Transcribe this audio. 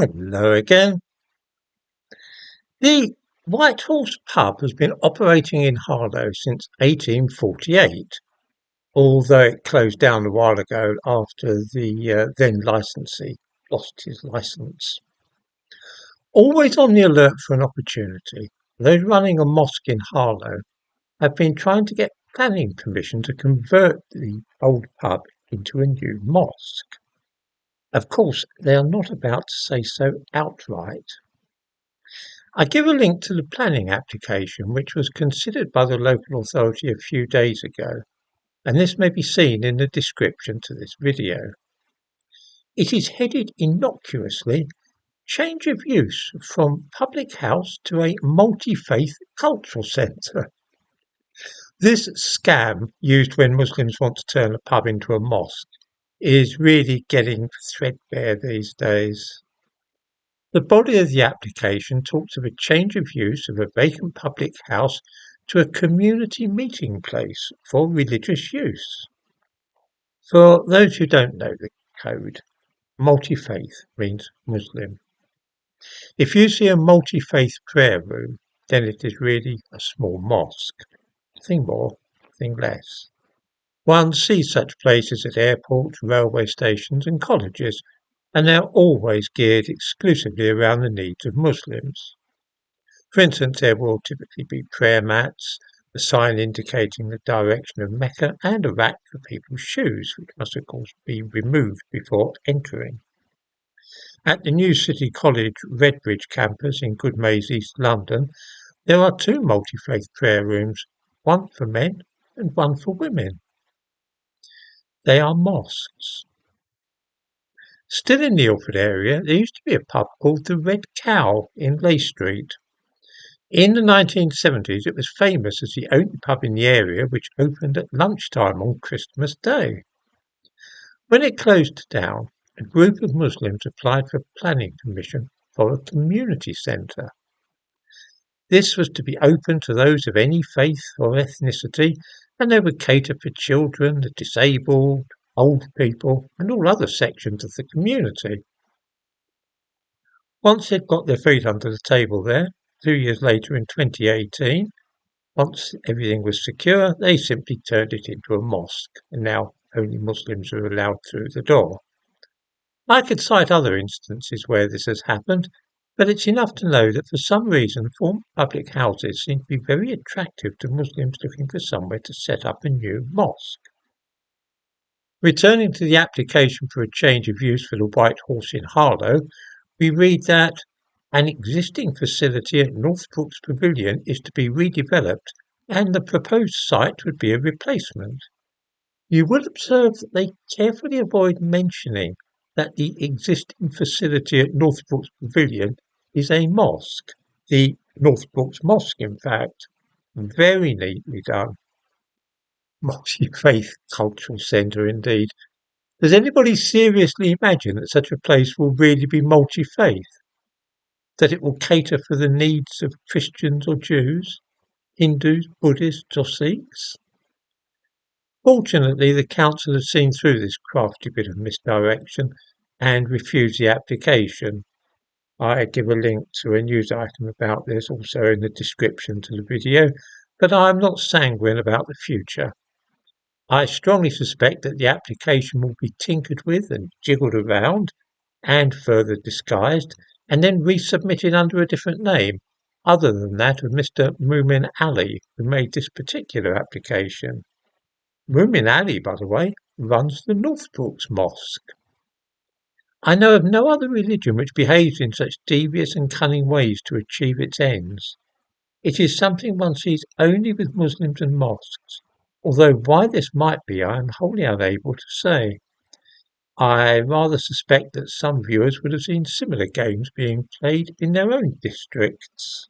Hello again. The White Horse pub has been operating in Harlow since 1848, although it closed down a while ago after the then licensee lost his licence. Always on the alert for an opportunity, those running a mosque in Harlow have been trying to get planning permission to convert the old pub into a new mosque. Of course, they are not about to say so outright. I give a link to the planning application which was considered by the local authority a few days ago, and this may be seen in the description to this video. It is headed innocuously Change of Use from Public House to a Multifaith Cultural Centre. This scam used when Muslims want to turn a pub into a mosque is really getting threadbare these days. The body of the application talks of a change of use of a vacant public house to a community meeting place for religious use. For those who don't know the code, multi-faith means Muslim. If you see a multi-faith prayer room, then it is really a small mosque. Nothing more, nothing less. One sees such places at airports, railway stations and colleges, and they are always geared exclusively around the needs of Muslims. For instance, there will typically be prayer mats, a sign indicating the direction of Mecca, and a rack for people's shoes, which must of course be removed before entering. At the New City College Redbridge campus in Goodmayes, East London, there are two multi-faith prayer rooms, one for men and one for women. They are mosques. Still in the Ilford area, there used to be a pub called the Red Cow in Leigh Street. In the 1970s, it was famous as the only pub in the area which opened at lunchtime on Christmas Day. When it closed down, a group of Muslims applied for planning permission for a community centre. This was to be open to those of any faith or ethnicity, and they would cater for children, the disabled, old people, and all other sections of the community. Once they'd got their feet under the table there, 2 years later in 2018, once everything was secure, they simply turned it into a mosque, and now only Muslims are allowed through the door. I could cite other instances where this has happened, but it's enough to know that for some reason former public houses seem to be very attractive to Muslims looking for somewhere to set up a new mosque. Returning to the application for a change of use for the White Horse in Harlow, we read that an existing facility at Northbrooks Pavilion is to be redeveloped and the proposed site would be a replacement. You will observe that they carefully avoid mentioning that the existing facility at Northbrooks Pavilion is a mosque, the Northbrooks Mosque in fact. Very neatly done. Multi-faith cultural centre indeed. Does anybody seriously imagine that such a place will really be multi-faith? That it will cater for the needs of Christians or Jews, Hindus, Buddhists or Sikhs? Fortunately, the council has seen through this crafty bit of misdirection and refused the application. I give a link to a news item about this also in the description to the video, but I am not sanguine about the future. I strongly suspect that the application will be tinkered with and jiggled around and further disguised and then resubmitted under a different name, other than that of Mr. Mumin Ali, who made this particular application. Mumin Ali, by the way, runs the Northbrooks Mosque. I know of no other religion which behaves in such devious and cunning ways to achieve its ends. It is something one sees only with Muslims and mosques, although why this might be I am wholly unable to say. I rather suspect that some viewers would have seen similar games being played in their own districts.